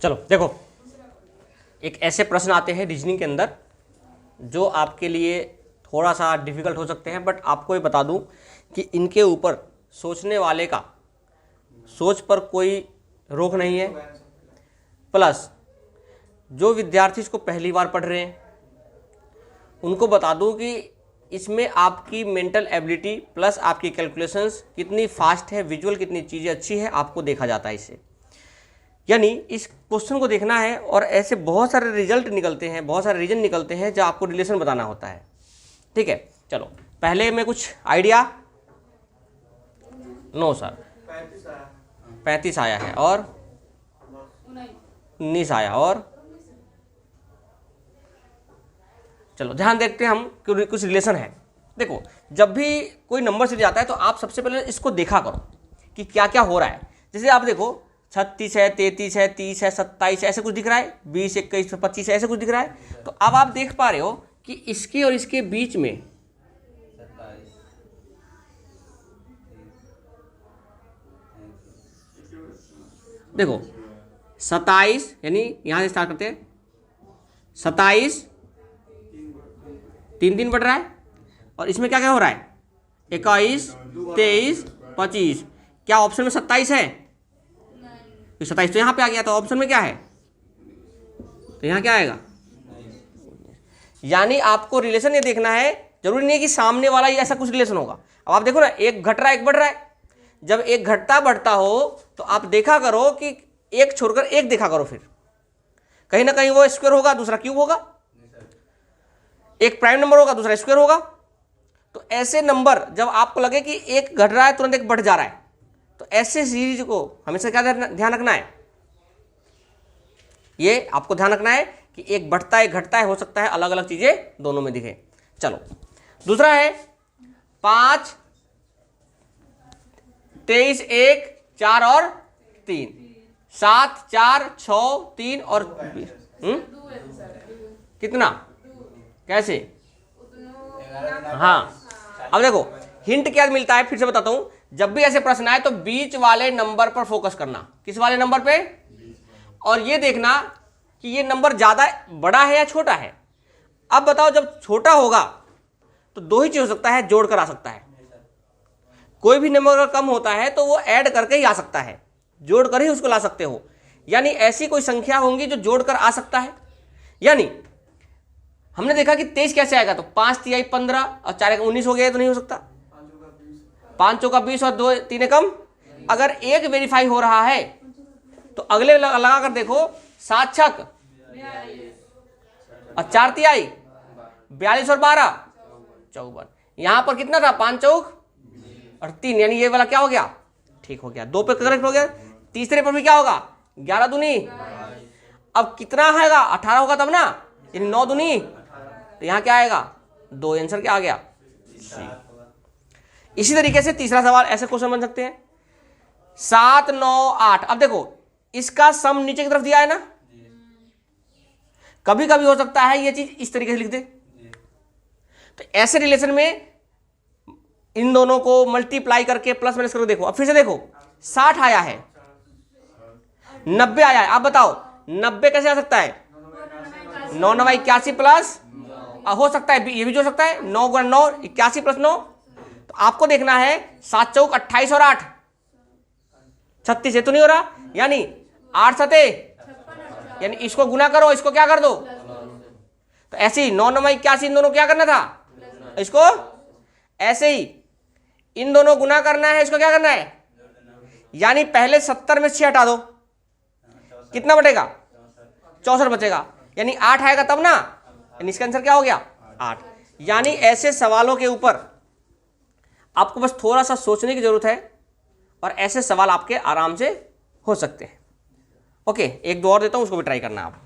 चलो देखो, एक ऐसे प्रश्न आते हैं रीजनिंग के अंदर जो आपके लिए थोड़ा सा डिफिकल्ट हो सकते हैं, बट आपको ये बता दूं कि इनके ऊपर सोचने वाले का सोच पर कोई रोक नहीं है। प्लस जो विद्यार्थी इसको पहली बार पढ़ रहे हैं उनको बता दूं कि इसमें आपकी मेंटल एबिलिटी प्लस आपकी कैलकुलेशंस कितनी फास्ट है, विजुअल कितनी चीज़ें अच्छी है, आपको देखा जाता है इससे। यानी इस क्वेश्चन को देखना है और ऐसे बहुत सारे रिजल्ट निकलते हैं, बहुत सारे रीजन निकलते हैं जो आपको रिलेशन बताना होता है। ठीक है, चलो पहले में कुछ आइडिया। नो सर, 35 आया है और 19 आया। और चलो ध्यान देखते हैं हम, कुछ रिलेशन है। देखो, जब भी कोई नंबर से जाता है तो आप सबसे पहले इसको देखा करो कि क्या क्या हो रहा है। जैसे आप देखो 36 है, 33 है, 30 है, 27 है, ऐसे कुछ दिख रहा है, 20, 21, 25 है, ऐसे कुछ दिख रहा है। तो अब आप देख पा रहे हो कि इसके और इसके बीच में देखो 27, यानी यहां से स्टार्ट करते हैं, 27 3 बढ़ रहा है। और इसमें क्या क्या हो रहा है, 21, 23, 25। क्या ऑप्शन में 27 है? 27 तो यहाँ पे आ गया, तो ऑप्शन में क्या है, तो यहाँ क्या आएगा। यानी आपको रिलेशन ये देखना है, जरूरी नहीं है कि सामने वाला ही ऐसा कुछ रिलेशन होगा। अब आप देखो ना, एक घट रहा है एक बढ़ रहा है। जब एक घटता बढ़ता हो तो आप देखा करो कि एक छोड़कर एक देखा करो, फिर कहीं ना कहीं वो स्क्वायर होगा, दूसरा क्यूब होगा, एक प्राइम नंबर होगा, दूसरा स्क्वायर होगा। तो ऐसे नंबर जब आपको लगे कि एक घट रहा है तुरंत एक बढ़ जा रहा है, तो ऐसे सीरीज को हमेशा क्या ध्यान रखना है, ये आपको ध्यान रखना है कि एक बढ़ता है एक घटता है, हो सकता है अलग अलग चीजें दोनों में दिखे। चलो दूसरा है 5, 23, 1, 4 और 3, 7, 4, 6, 3 और 20। कितना, कैसे? हाँ, अब देखो हिंट क्या मिलता है, फिर से बताता हूं। जब भी ऐसे प्रश्न आए तो बीच वाले नंबर पर फोकस करना। किस वाले नंबर पे? और ये देखना कि ये नंबर ज्यादा बड़ा है या छोटा है। अब बताओ, जब छोटा होगा तो दो ही चीज हो सकता है, जोड़कर आ सकता है। कोई भी नंबर अगर कम होता है तो वो ऐड करके ही आ सकता है, जोड़कर ही उसको ला सकते हो। यानी ऐसी कोई संख्या होंगी जो जोड़कर आ सकता है। यानी हमने देखा कि 23 कैसे आएगा, तो 5 तिहाई 15 और 4 19 हो गया, तो नहीं हो सकता। 5 चौका 20 और 2 3 कम। अगर एक वेरीफाई हो रहा है तो अगले लगा कर देखो, 7 छक और 4 तिहाई 42 और 12 54। यहां पर कितना था, 5 चौक और 3, यानी ये वाला क्या हो गया, ठीक हो गया, 2 पे करेक्ट हो गया। तीसरे पर भी क्या होगा, 11 दूनी, अब कितना आएगा, 18 होगा तब ना, यानी 9 दूनी, तो यहां क्या आएगा, 2। आंसर क्या आ गया, C। इसी तरीके से तीसरा सवाल ऐसे क्वेश्चन बन सकते हैं, 7, 9, 8। अब देखो इसका सम नीचे की तरफ दिया है ना, कभी कभी हो सकता है ये चीज इस तरीके से लिख दे। तो ऐसे रिलेशन में इन दोनों को मल्टीप्लाई करके प्लस माइनस करके देखो। अब फिर से देखो, 60 आया है, 90 आया है। अब बताओ 90 कैसे आ सकता है, 9 9 81 प्लस, हो सकता है ये भी जो सकता है 9 गुणा 9 81 प्लस 9। तो आपको देखना है 7 चौक 28 और 8 36 है, तो नहीं हो रहा, यानी 8 सते, यानी इसको गुना करो, इसको क्या कर दो। तो ऐसे ही 9 9 81, इन दोनों क्या करना था, इसको ऐसे ही इन दोनों गुना करना है, इसको क्या करना है, यानी पहले 70 में 6 हटा दो, कितना बचेगा, 64 बचेगा, यानी 8 आएगा तब ना, यानी इसका आंसर क्या हो गया, 8। यानी ऐसे सवालों के ऊपर आपको बस थोड़ा सा सोचने की जरूरत है और ऐसे सवाल आपके आराम से हो सकते हैं। ओके, एक दो और देता हूं, उसको भी ट्राई करना। आप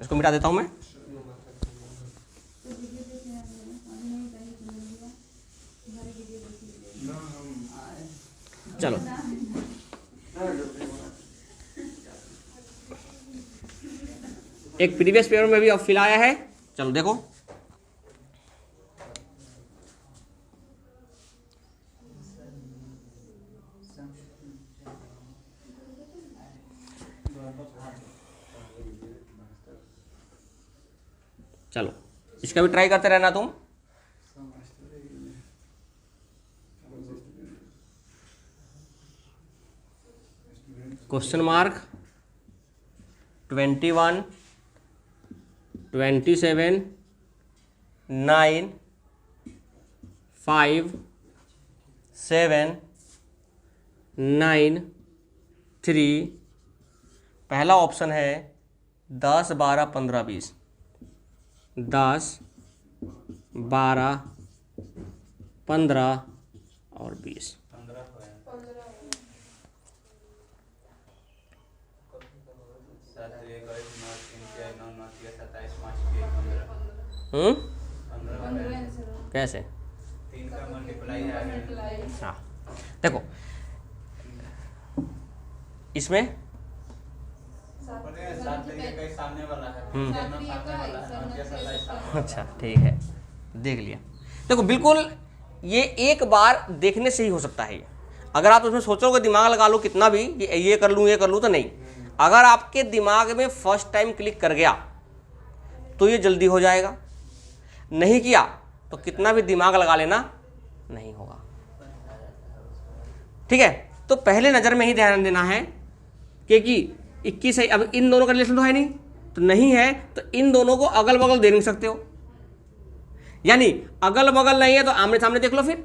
इसको मिटा देता हूं मैं। चलो एक प्रीवियस पेपर में भी अब फिल आया है, चलो देखो। चलो इसका भी ट्राई करते रहना तुम। Question mark 21, 27, 9, 5, 7, 9, 3। पहला ऑप्शन है 10, 12, 15, 20। 10, 12, 15 और 20। कैसे? हाँ देखो इसमें अच्छा ठीक है, देख लिया। देखो बिल्कुल ये एक बार देखने से ही हो सकता है। ये अगर आप उसमें सोचोगे, दिमाग लगा लो कितना भी, ये कर लूँ ये कर लूँ, तो नहीं। अगर आपके दिमाग में फर्स्ट टाइम क्लिक कर गया तो ये जल्दी हो जाएगा, नहीं किया तो कितना भी दिमाग लगा लेना नहीं होगा। ठीक है, तो पहले नज़र में ही ध्यान देना है क्योंकि 21 है। अब इन दोनों का रिलेशन तो है नहीं, तो नहीं है तो इन दोनों को अगल बगल दे नहीं सकते हो, यानी अगल बगल नहीं है तो आमने सामने देख लो फिर।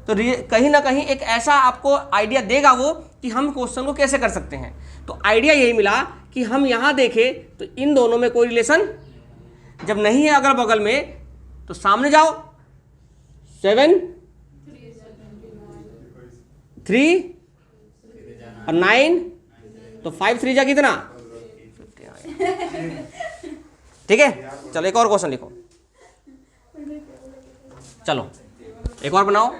तो कहीं ना कहीं एक ऐसा आपको आइडिया देगा वो कि हम क्वेश्चन को कैसे कर सकते हैं। तो आइडिया यही मिला कि हम यहाँ देखें तो इन दोनों में कोई रिलेशन जब नहीं है अगल बगल में तो सामने जाओ। 7, 3 और 9, तो 5 3 जा कितना? ठीक है, चलो एक और क्वेश्चन लिखो। चलो एक और बनाओ।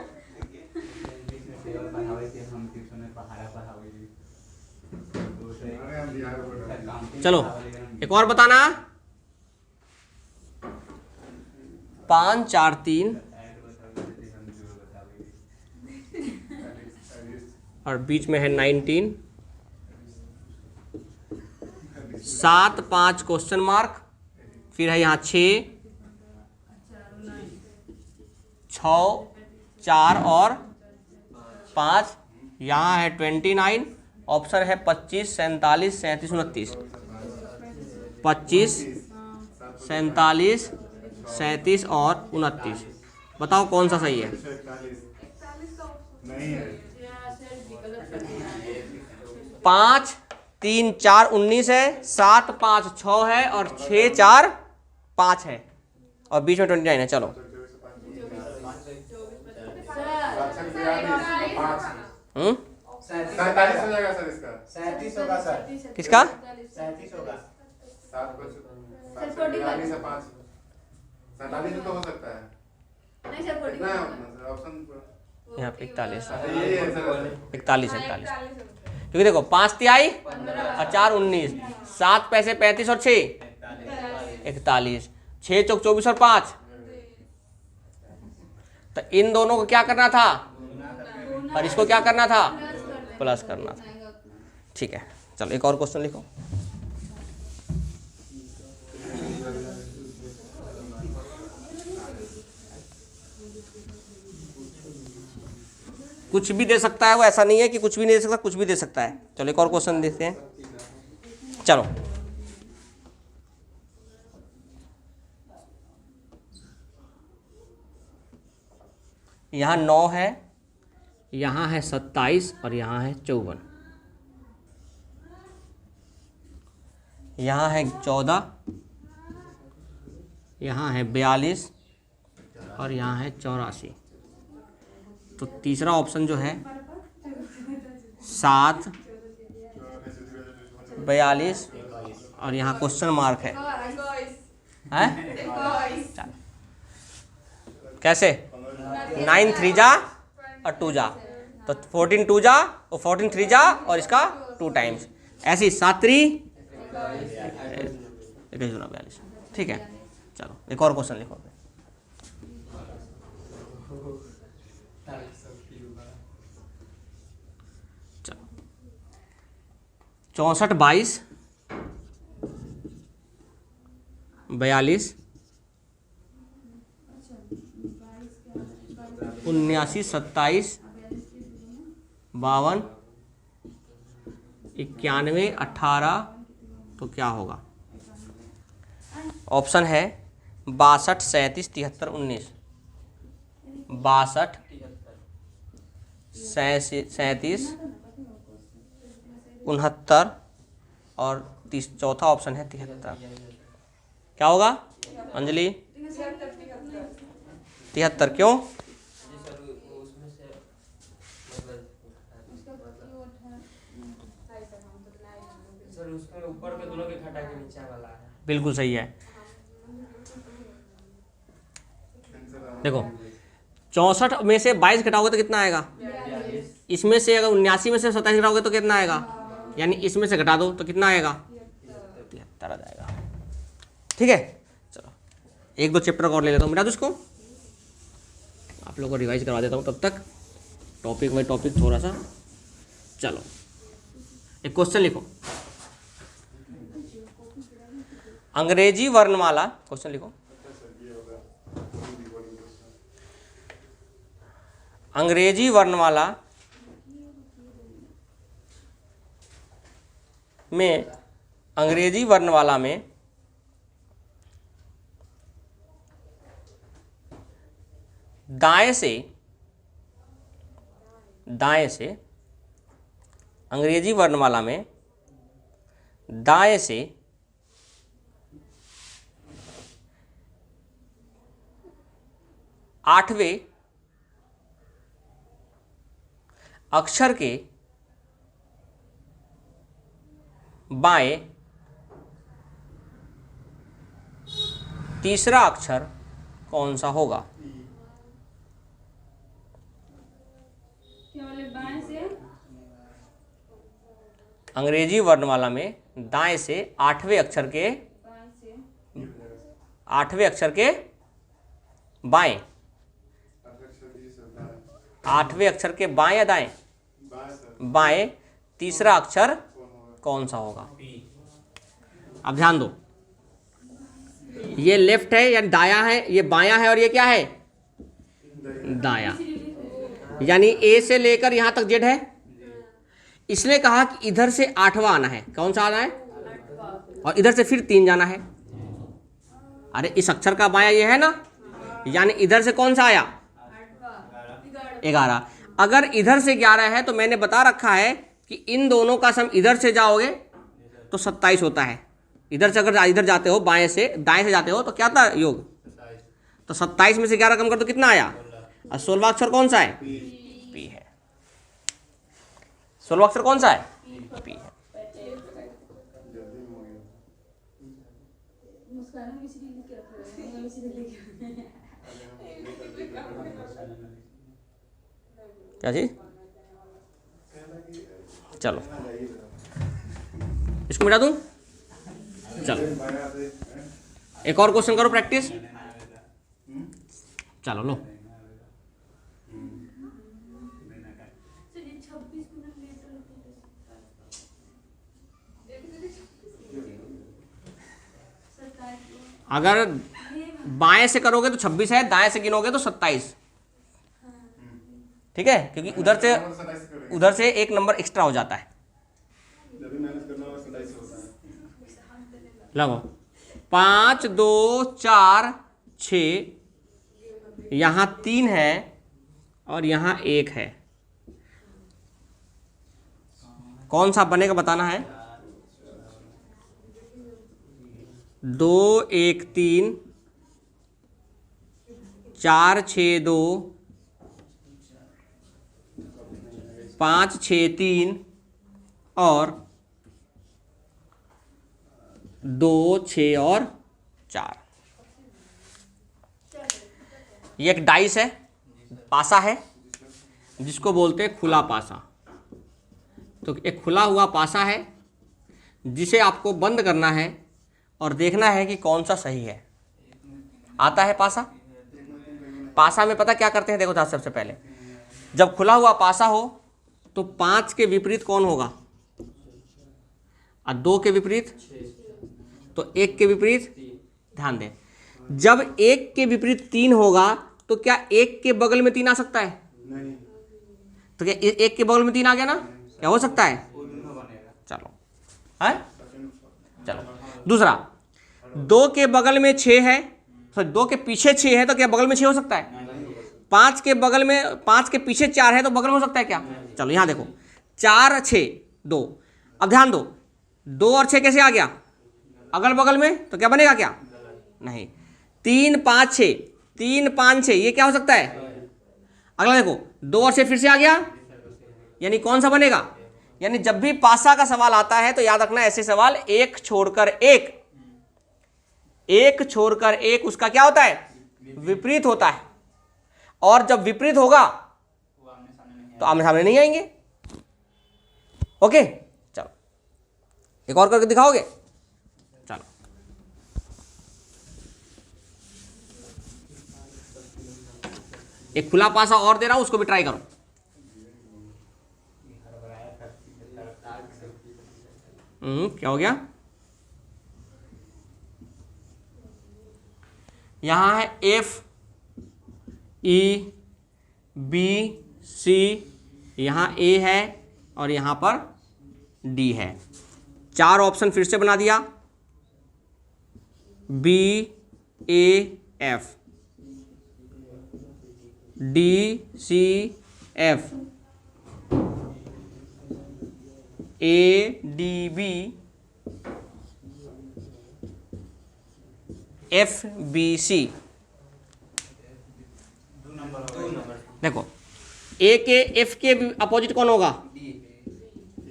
चलो एक और बताना। 5 4 3 और बीच में है 19। 7 5 क्वेश्चन मार्क, फिर है यहाँ 6 4 और 5। यहाँ है 29। ऑप्शन है 25 47 37 29। 25 47 37 और 29। बताओ कौन सा सही है? नहीं है। 5 3 4 19 है, 7 5 6 है और 6 4 5 है और बीच में 29 है। चलो किसका? 47 तो हो सकता है। यहाँ पे 41 क्योंकि देखो 5 तिहाई और 4 19, 7 पैसे 35 और 6 41, 6 चौक 24 और 5। तो इन दोनों को क्या करना था और इसको क्या करना था? प्लस करना था। ठीक है, चलो एक और क्वेश्चन लिखो। कुछ भी दे सकता है वो, ऐसा नहीं है कि कुछ भी नहीं दे सकता, कुछ भी दे सकता है। चलो एक और क्वेश्चन देखते हैं। चलो यहाँ 9 है, यहाँ है 27 और यहाँ है 54। यहाँ है 14, यहाँ है 42 और यहाँ है 84। तो तीसरा ऑप्शन जो है 7 42 और यहाँ क्वेश्चन मार्क है। कैसे? 9 3 जा और 2 जा, तो 14 2 जा और 14 3 जा और इसका 2 टाइम्स, ऐसे ही 7 3 42। ठीक है, चलो एक और क्वेश्चन लिखो। चलो 64 22 42 79 27 52 91 18, तो क्या होगा? ऑप्शन है 62 37 73 19। 62 37 69 और चौथा ऑप्शन है 73। क्या होगा अंजलि? 73। क्यों? उसमें ऊपर के दोनों के घटा के नीचे वाला है। बिल्कुल सही है। देखो 64 में से 22 घटाओगे तो कितना आएगा? इसमें से अगर 79 में से 27 घटाओगे तो कितना आएगा? यानी इसमें से घटा दो तो कितना आएगा? 73 आ जाएगा। ठीक है, चलो एक दो चैप्टर और ले लेता हूँ, मिटा दो इसको, आप लोगों को रिवाइज करवा देता हूँ तब तक, टॉपिक बाई टॉपिक थोड़ा सा। चलो एक क्वेश्चन लिखो, अंग्रेजी वर्णमाला, क्वेश्चन लिखो, अंग्रेजी वर्णमाला में, अंग्रेजी वर्णमाला में दाएं से, अंग्रेजी वर्णमाला में दाएं से आठवें अक्षर के बाएं तीसरा अक्षर कौन सा होगा? बाएं से अंग्रेजी वर्णमाला में दाएं से आठवें अक्षर के बाएं, आठवें अक्षर के बाएं या दाएं? बाएं तीसरा अक्षर कौन सा होगा? अब ध्यान दो, ये लेफ्ट है यानी दायां है, ये बायां है और ये क्या है? दायां। यानी ए से लेकर यहां तक जेड है, इसने कहा कि इधर से आठवां आना है। कौन सा आना है? और इधर से फिर 3 जाना है। अरे इस अक्षर का बायां ये है ना, यानी इधर से कौन सा आया? 11। अगर इधर से 11 है तो मैंने बता रखा है कि इन दोनों का सम इधर से जाओगे तो 27 होता है। इधर से अगर इधर जाते हो, बाएं से दाएं से जाते हो तो क्या था योग? तो 27 में से 11 कम कर तो कितना आया? और 16वां अक्षर कौन सा है? पी है। 16वां अक्षर कौन सा है? पी है। क्या चीज? चलो इसको मिटा दूं। चलो एक और क्वेश्चन करो प्रैक्टिस। चलो लो, अगर बाएं से करोगे तो 26 है, दाएं से गिनोगे तो 27। ठीक है, क्योंकि उधर से एक नंबर एक्स्ट्रा हो जाता है। लगो 5 2 4 6, यहाँ 3 है और यहाँ 1 है। कौन सा बनेगा बताना है। 2 1 3, 4 6 2, 5 6 3 और 2 6 और 4। ये एक डाइस है, पासा है, जिसको बोलते हैं खुला पासा। तो एक खुला हुआ पासा है जिसे आपको बंद करना है और देखना है कि कौन सा सही है। आता है पासा। पासा में पता क्या करते हैं, देखो था सबसे पहले, जब खुला हुआ पासा हो तो 5 के विपरीत कौन होगा? और 2 के विपरीत, तो 1 के विपरीत ध्यान दें, जब एक के विपरीत 3 होगा तो क्या एक के बगल में 3 आ सकता है? नहीं। तो क्या एक के बगल में 3 आ गया ना? क्या हो सकता है? चलो है, चलो दूसरा, 2 के बगल में 6 है, सॉरी 2 के पीछे 6 है, तो क्या बगल में 6 हो सकता है? 5 के बगल में, 5 के पीछे 4 है तो बगल में हो सकता है क्या? चलो यहां देखो, 4 6 2, अब ध्यान दो, 2 और 6 कैसे आ गया अगल बगल में? तो क्या बनेगा क्या? नहीं। 3 5 6, 3 5 6, ये क्या हो सकता है? अगला देखो, 2 और 6 फिर से आ गया, यानी कौन सा बनेगा? यानी जब भी पासा का सवाल आता है तो याद रखना ऐसे सवाल एक छोड़कर एक, एक छोड़कर एक उसका क्या होता है? विपरीत होता है। और जब विपरीत होगा तो आमने सामने नहीं आएंगे। ओके, चलो एक और करके दिखाओगे? चलो एक खुला पासा और दे रहा हूं, उसको भी ट्राई करो। क्या हो गया? यहां है F E B C, यहां A है और यहां पर D है। 4 ऑप्शन फिर से बना दिया, B A F D C F A D B F B C। देखो ए के एफ के अपोजिट कौन होगा?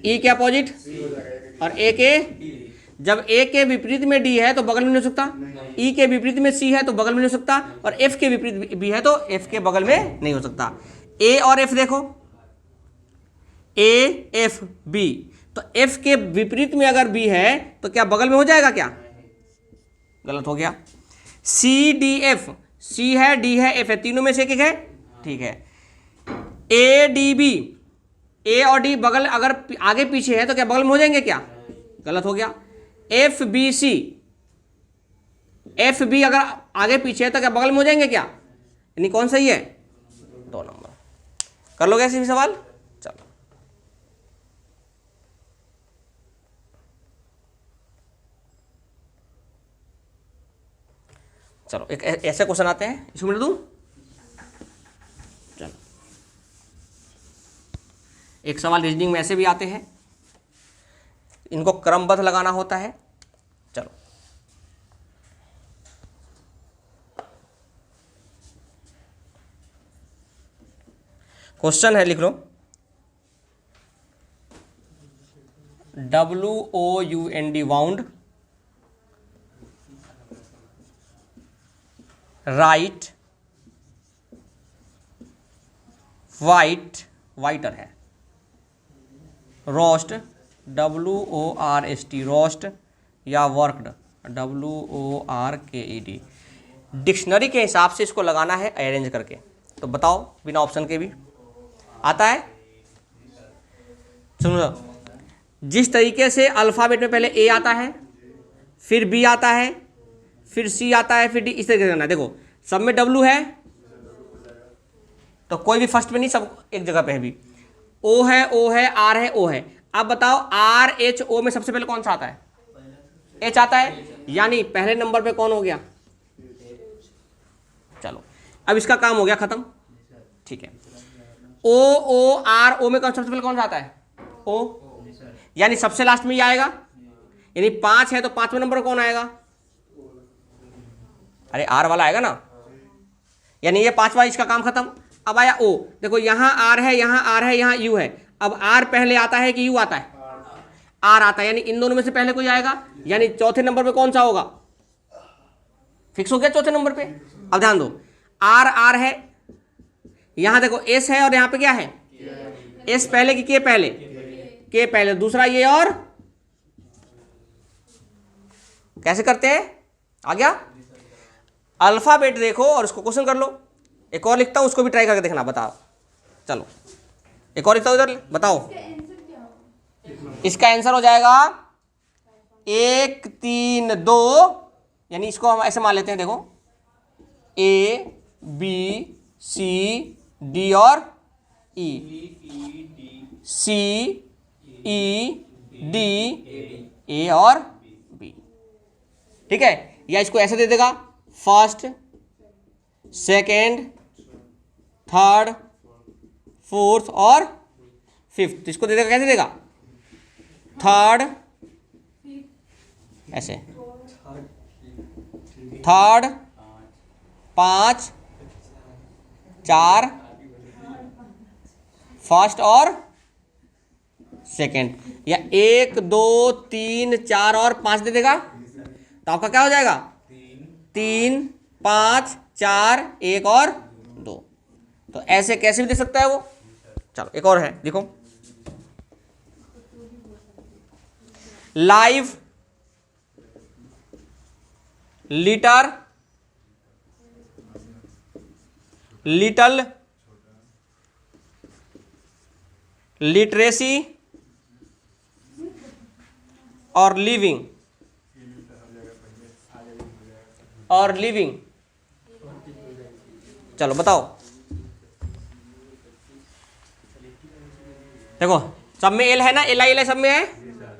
ई के अपोजिट, और ए के, जब ए के विपरीत में डी है तो बगल में नहीं हो सकता, ई के विपरीत में सी है तो बगल में नहीं हो सकता, और एफ के विपरीत बी है तो एफ के बगल में नहीं हो सकता। ए और एफ देखो, ए एफ बी, तो एफ के विपरीत में अगर बी है तो क्या बगल में हो जाएगा क्या? गलत हो गया। सी डी एफ, सी है डी है एफ है, तीनों में से एक एक है, ठीक है। ए डी बी, ए और डी बगल अगर आगे पीछे है तो क्या बगल में हो जाएंगे क्या? गलत हो गया। F B C, F B अगर आगे पीछे है तो क्या बगल में हो जाएंगे क्या? यानी कौन सही है? 2 नंबर। कर लोगे ऐसे भी सवाल? चलो चलो एक ऐसे क्वेश्चन आते हैं, इसको मिल दूं? चलो एक सवाल रीजनिंग में ऐसे भी आते हैं, इनको क्रमबद्ध लगाना होता है। चलो क्वेश्चन है, लिख लो, WOUND वाउंड, राइट वाइट, वाइटर है, रोस्ट WORST रोस्ट, या वर्कड WORKED। डिक्शनरी के हिसाब से इसको लगाना है अरेंज करके। तो बताओ बिना ऑप्शन के भी आता है? सुनो, जिस तरीके से अल्फ़ाबेट में पहले ए आता है, फिर बी आता है, फिर सी आता है, फिर डी, इस तरीके से करना है। देखो सब में डब्लू है तो कोई भी फर्स्ट में नहीं, सब एक जगह पे है भी। ओ है, आर है, ओ है। अब बताओ आर एच ओ में सबसे पहले कौन सा आता है? एच आता है, यानी पहले नंबर पे कौन हो गया? चलो अब इसका काम हो गया खत्म, ठीक है। ओ आर ओ में सबसे पहले कौन सा आता है? ओ, यानी सबसे लास्ट में ही आएगा, यानी 5 है तो 5वें नंबर कौन आएगा? अरे आर वाला आएगा ना, यानी ये 5वां, इसका काम खत्म। अब आया ओ, देखो यहाँ आर है, यहाँ आर है, यहाँ यू है। अब आर पहले आता है कि यू आता है? आर आता है, यानी इन दोनों में से पहले कोई आएगा, यानी चौथे नंबर पे कौन सा होगा? फिक्स हो गया चौथे नंबर पे। अब ध्यान दो, आर है, यहां देखो एस है, और यहां पे क्या है? एस पहले कि के पहले? के पहले, दूसरा ये, और कैसे करते हैं? आ गया? अल्फाबेट देखो और उसको क्वेश्चन कर लो। एक और लिखता हूं, उसको भी ट्राई करके देखना, बताओ। चलो एक और लिखता हूं, इधर बताओ। इसका आंसर हो जाएगा 1 3 2 यानी इसको हम ऐसे मान लेते हैं, देखो ए बी सी डी और ई, सी ई डी ए और बी, ठीक है। या इसको ऐसे दे देगा, फर्स्ट सेकेंड थर्ड फोर्थ और फिफ्थ। इसको दे देगा, कैसे देगा, थर्ड ऐसे, थर्ड 5 4 फर्स्ट और सेकेंड, या 1 2 3 4 और 5 दे देगा, तो आपका क्या हो जाएगा, 3 5 4 1 और 2। तो ऐसे कैसे भी दे सकता है वो। चलो एक और है, देखो लाइव, लीटर, लिटल, लिटरेसी और लिविंग, और लिविंग। चलो बताओ, देखो सब में एल है ना, एल आई सब में है,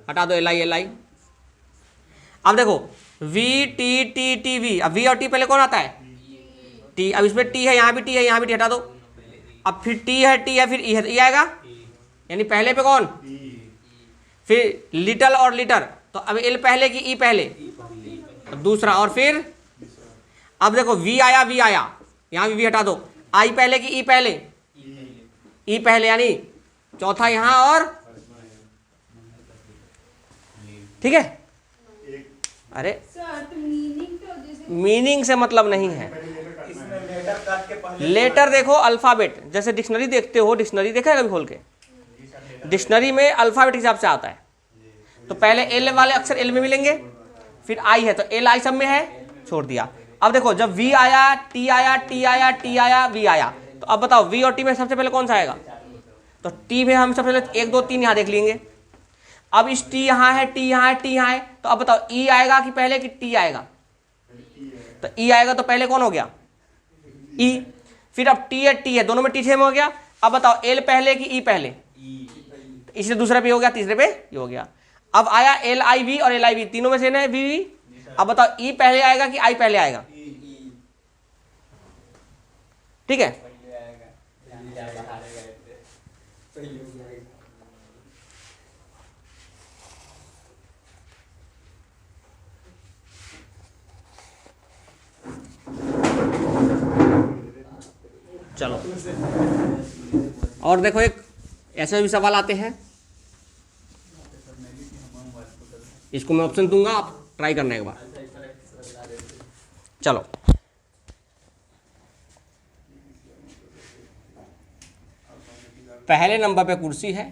हटा दो एल आई। अब देखो we T T T V, अब वी और टी पहले कौन आता है, टी। अब इसमें टी है, यहाँ भी टी है, यहाँ भी टी, हटा दो। अब फिर टी है फिर ई है, तो ई आएगा, यानी पहले पे कौन, फिर लिटल और लिटर, तो अब एल पहले की ई पहले, तो दूसरा, और फिर अब देखो वी आया यहाँ भी वी हटा दो, आई पहले की ई पहले, ई पहले, यानी चौथा यहाँ और, ठीक है। अरे मीनिंग से मतलब नहीं है, लेटर देखो अल्फाबेट, जैसे डिक्शनरी देखते हो, डिक्शनरी देखा है कभी खोल के, डिक्शनरी में अल्फाबेट के हिसाब से आता है, तो पहले एल वाले अक्षर एल में मिलेंगे, फिर आई है तो एल आई सब में है, छोड़ दिया। अब देखो जब वी आया, टी आया, टी आया, टी आया, वी आया, तो अब बताओ वी और टी में सबसे पहले कौन सा आएगा, तो टी में हम सबसे पहले 1 2 3 यहाँ देख लेंगे। अब इस टी यहाँ है, टी यहाँ है, टी यहाँ है, तो अब बताओ ई आएगा कि पहले कि टी आएगा, तो ई आएगा, तो पहले कौन हो गया, ई। फिर अब टी है, दोनों में टी सेम हो गया। अब बताओ एल पहले कि ई पहले, तो इससे दूसरे पे हो गया, तीसरे पे ये हो गया। अब आया एल आई वी और एल आई वी, तीनों में से ना वी। अब बताओ ई पहले आएगा कि आई पहले आएगा, ठीक है। चलो और देखो, एक ऐसे भी सवाल आते हैं, इसको मैं ऑप्शन दूंगा, आप ट्राई करना एक बार। चलो पहले नंबर पे कुर्सी है,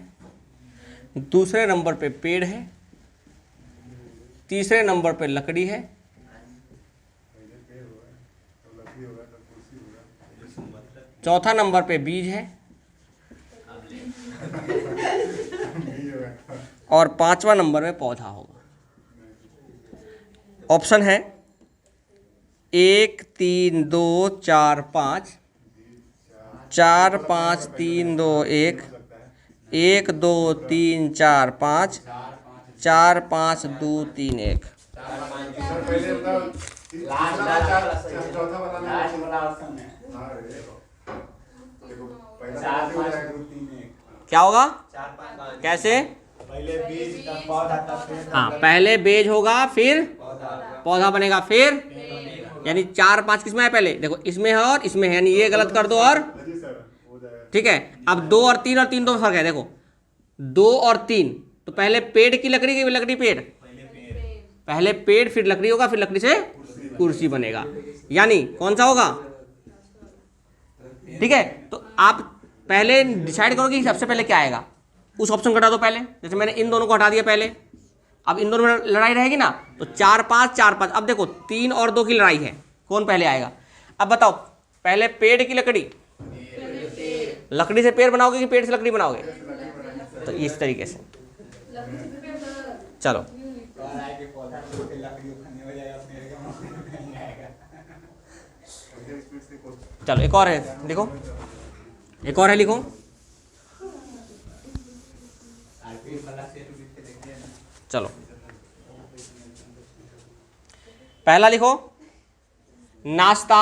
दूसरे नंबर पे पेड़ है, तीसरे नंबर पे लकड़ी है, चौथा नंबर पे बीज है, और 5वां नंबर में पौधा होगा। ऑप्शन है 1 3 2 4 5, 4 5 3 2 1, 1 2 3 4 5, 4 5 2 3 1। पहले बताओ, चौथा वाला क्या होगा, कैसे, पहले बीज का पौधा, हाँ पहले बेज होगा, फिर पौधा बनेगा, फिर यानी 4 5 किसमें है, पहले देखो इसमें है और इसमें है, यानी ये गलत कर दो, और ठीक है। अब 2 और 3 दो फर्क है, देखो 2 और 3, तो पहले पेड़ की लकड़ी की लकड़ी पेड़, पहले पेड़ फिर लकड़ी होगा, फिर लकड़ी से कुर्सी बनेगा, यानी कौन सा होगा, ठीक है। तो आप पहले डिसाइड करो कि सबसे पहले क्या आएगा, उस ऑप्शन को हटा दो पहले, जैसे मैंने इन दोनों को हटा दिया पहले। अब इन दोनों में लड़ाई रहेगी ना, तो 4 5 4 5। अब देखो 3 और 2 की लड़ाई है, कौन पहले आएगा। अब बताओ पहले पेड़ की लकड़ी, लकड़ी से पेड़ बनाओगे कि पेड़ से लकड़ी बनाओगे, तो इस तरीके से। चलो चलो एक और है, लिखो, एक और है, लिखो। चलो पहला लिखो नाश्ता,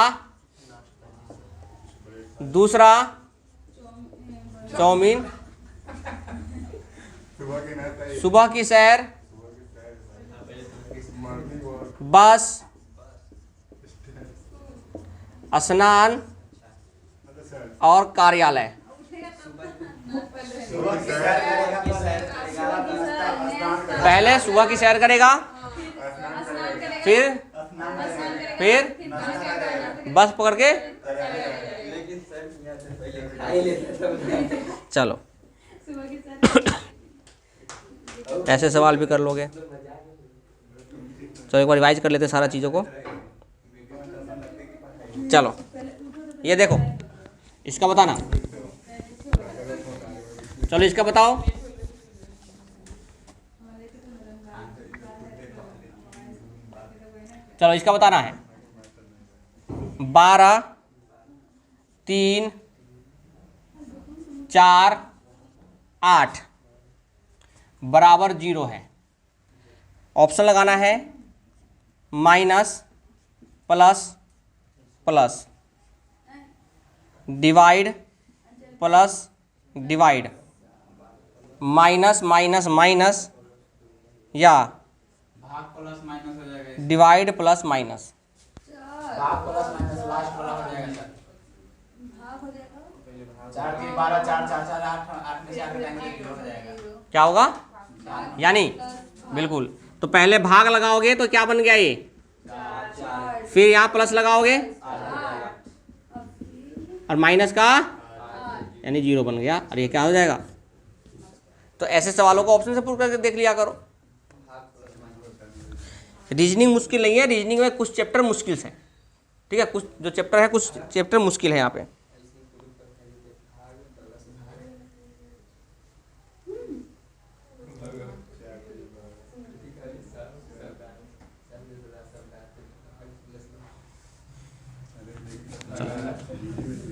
दूसरा चाउमीन, सुबह की सैर, बस, स्नान और कार्यालय। पहले सुबह की सैर करेगा, फिर बस पकड़ के, चलो ऐसे सवाल भी कर लोगे। चलो एक बार रिवाइज कर लेते सारा चीज़ों को। चलो ये देखो, इसका बताना, चलो इसका बताओ। चलो इसका बताना है 12, 3, 4, 8 बराबर 0 है। ऑप्शन लगाना है minus, plus, plus, divide, plus, divide, minus, minus, minus, या भाग प्लस माइनस हो जाएगा। Divide plus minus. भाग प्लस माइनस लास्ट वाला हो जाएगा सर। भाग हो जाएगा 4 3 12 4 4 4 8 8 में से 8 जाएंगे 0 हो जाएगा। क्या होगा? यानी बिल्कुल, तो पहले भाग लगाओगे तो क्या बन गया ये, फिर यहाँ प्लस लगाओगे और माइनस का यानी 0 बन गया, और ये क्या हो जाएगा। तो ऐसे सवालों को ऑप्शन से पूछ करके देख लिया करो। रीजनिंग मुश्किल नहीं है, रीजनिंग में कुछ चैप्टर मुश्किल है, ठीक है, कुछ जो चैप्टर है, कुछ चैप्टर मुश्किल है यहाँ पे।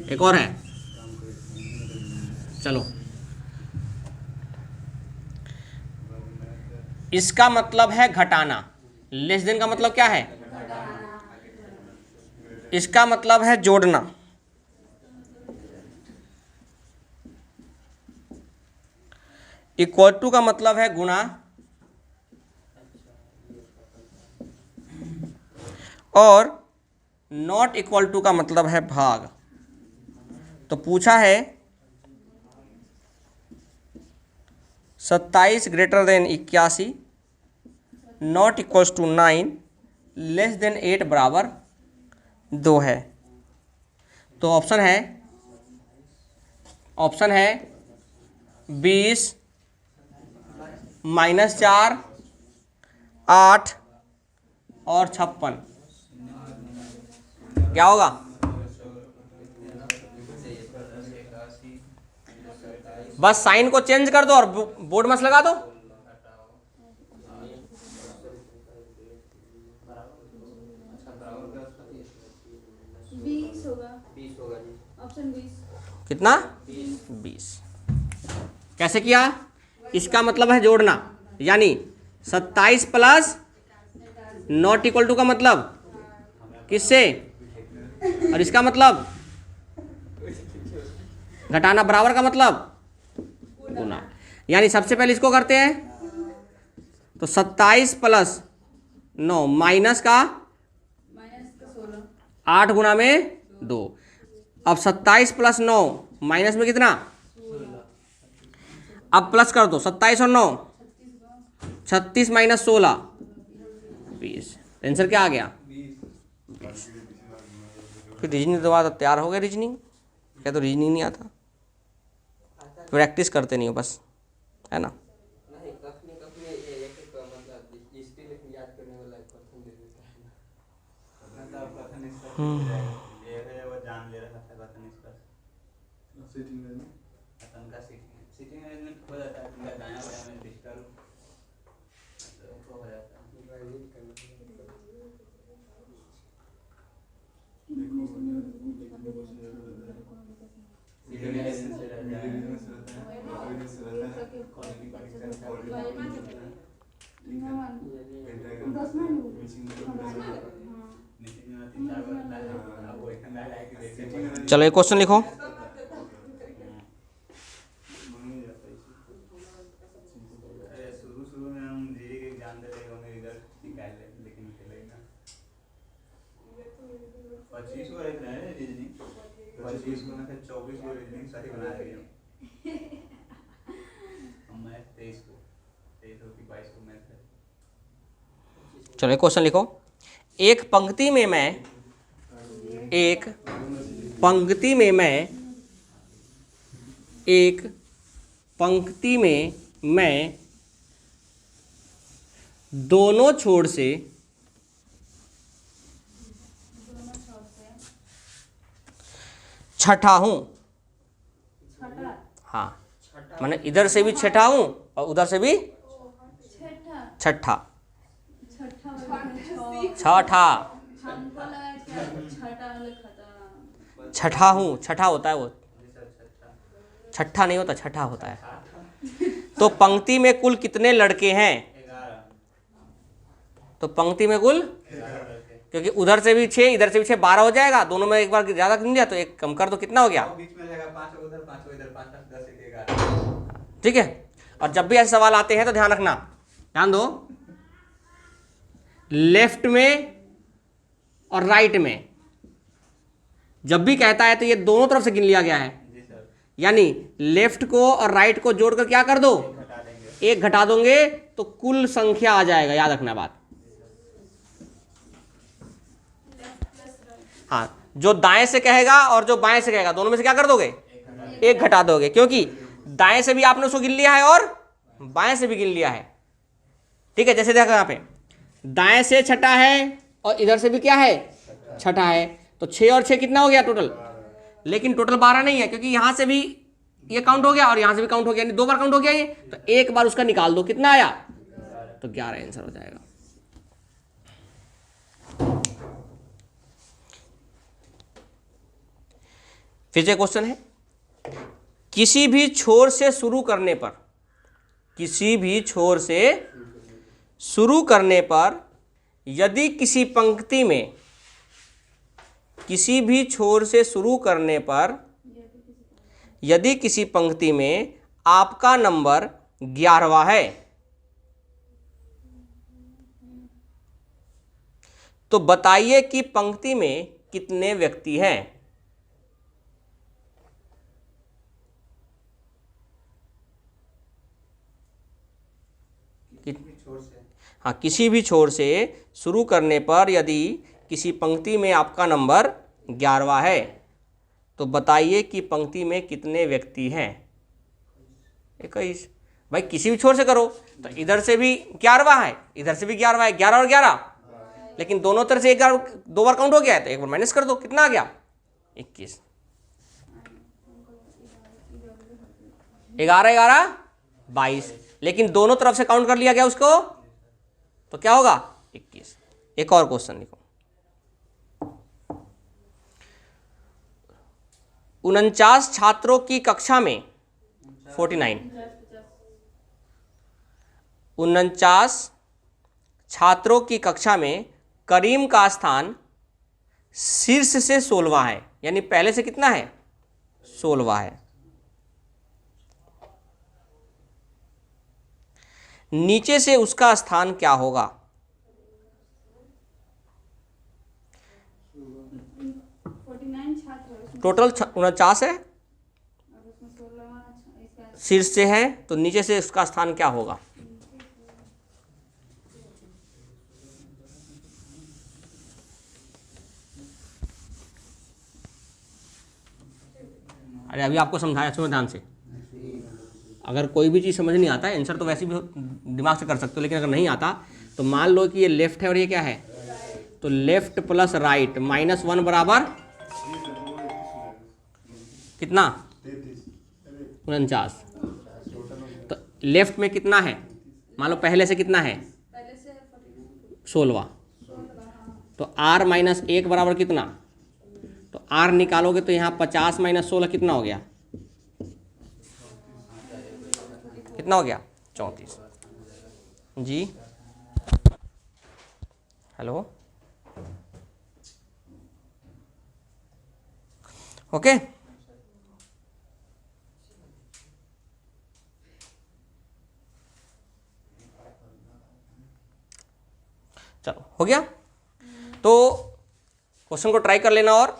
एक और है, चलो इसका मतलब है घटाना। लेस देन का मतलब क्या है? इसका मतलब है जोड़ना। इक्वल टू का मतलब है गुणा, और नॉट इक्वल टू का मतलब है भाग। तो पूछा है 27 greater than 81, not equals to 9, less than 8 बराबर 2 है। तो ऑप्शन है 20 -4 8 और 56। क्या होगा? बस साइन को चेंज कर दो और बोर्ड मस लगा दो। ऑप्शन 20। कितना? 20। कैसे किया? इसका मतलब है जोड़ना, यानी 27 प्लस नॉट इक्वल टू का मतलब किससे, और इसका मतलब घटाना, बराबर का मतलब गुना। यानी सबसे पहले इसको करते हैं, तो 27 प्लस 9 माइनस का 16। 8 गुना में 2। अब 27 प्लस 9 माइनस में कितना, अब प्लस कर दो 27 और 9, 36 माइनस 16 20। आंसर क्या आ गया? 20। फिर रीजनिंग के बाद तैयार हो गया रीजनिंग। क्या तो रीजनिंग नहीं आता, प्रैक्टिस करते नहीं हो बस, है ना। चलो एक क्वेश्चन लिखो। शुरू में हम जीरी के एग्जाम दे रहे होंगे, इधर निकाल ले लेकिन खेलेगा 25 को रहता है रीजनिंग, 25 को ना 24 को रीजनिंग सही बना रहे हैं हम। मैथ 23 को 22 को मैथ है। चलो एक क्वेश्चन लिखो। एक पंक्ति में मैं एक पंक्ति में मैं दोनों छोर से छठा हूं। हाँ, मैंने इधर से भी छठा हूं और उधर से भी छठा। छठा छठा हूं, छठा होता है वो, छठा नहीं होता, छठा होता है। तो पंक्ति में कुल कितने लड़के हैं? 11। तो पंक्ति में कुल, क्योंकि उधर से भी 6 इधर से भी 6, 12 हो जाएगा। दोनों में एक बार ज़्यादा गिन दिया तो एक कम कर दो, कितना हो गया? बीच में रहेगा 5 उधर 5 इधर 5 10 11। ठीक है। और जब भी ऐसे सवाल आते हैं तो ध्यान रखना, ध्यान दो, लेफ्ट में और राइट में जब भी कहता है तो ये दोनों तरफ से गिन लिया गया है। जी सर। यानी लेफ्ट को और राइट को जोड़कर क्या कर दो? घटा देंगे। एक घटा दोगे तो कुल संख्या आ जाएगा, याद रखना बात। हाँ, जो दाएं से कहेगा और जो बाएं से कहेगा दोनों में से क्या कर दोगे? एक घटा दोगे, क्योंकि दाएं से भी आपने उसको गिन लिया है और बाएं से भी गिन लिया है। ठीक है, जैसे देखो यहाँ पे दाएं से छठा है और इधर से भी क्या है? छठा है। तो 6 और 6 कितना हो गया टोटल? लेकिन टोटल 12 नहीं है, क्योंकि यहां से भी ये काउंट हो गया और यहां से भी काउंट हो गया, यानी 2 बार काउंट हो गया ये। तो एक बार उसका निकाल दो, कितना आया? तो 11 आंसर हो जाएगा। फिर से क्वेश्चन है, किसी भी छोर से शुरू करने पर, किसी भी छोर से शुरू करने पर यदि किसी पंक्ति में, किसी भी छोर से शुरू करने पर यदि किसी पंक्ति में आपका नंबर 11वां है तो बताइए कि पंक्ति में कितने व्यक्ति हैं? छोर से हाँ, किसी भी छोर से शुरू करने पर यदि किसी पंक्ति में आपका नंबर 11वां है तो बताइए कि पंक्ति में कितने व्यक्ति हैं? 21। भाई किसी भी छोर से करो तो इधर से भी 11वां है, इधर से भी 11वां है, 11 और 11, लेकिन दोनों तरफ से एक बार 2 बार काउंट हो गया है तो एक बार माइनस कर दो, कितना आ गया? 21। 11 11 22, लेकिन दोनों तरफ से काउंट कर लिया गया उसको, तो क्या होगा? 21। एक और क्वेश्चन लिखो। 49 छात्रों की कक्षा में 49, 49 छात्रों की कक्षा में करीम का स्थान शीर्ष से 16वां है, यानी पहले से कितना है? 16वां है। नीचे से उसका स्थान क्या होगा? 49 छात्र है, टोटल 49 है, और उसमें 16वां इसका शीर्ष से है तो नीचे से उसका स्थान क्या होगा? अरे अभी आपको समझाया, सुनो ध्यान से। अगर कोई भी चीज़ समझ नहीं आता है, आंसर तो वैसे भी दिमाग से कर सकते हो, लेकिन अगर नहीं आता तो मान लो कि ये लेफ्ट है और ये क्या है, तो लेफ्ट प्लस राइट -1 बराबर कितना? 49। तो लेफ्ट में कितना है? मान लो पहले से कितना है? पहले से 49 16वां। तो r - 1 बराबर कितना? तो r निकालोगे तो यहाँ 50 - 16 कितना हो गया? कितना हो गया 34 जी। हेलो ओके चलो हो गया। तो क्वेश्चन को ट्राई कर लेना और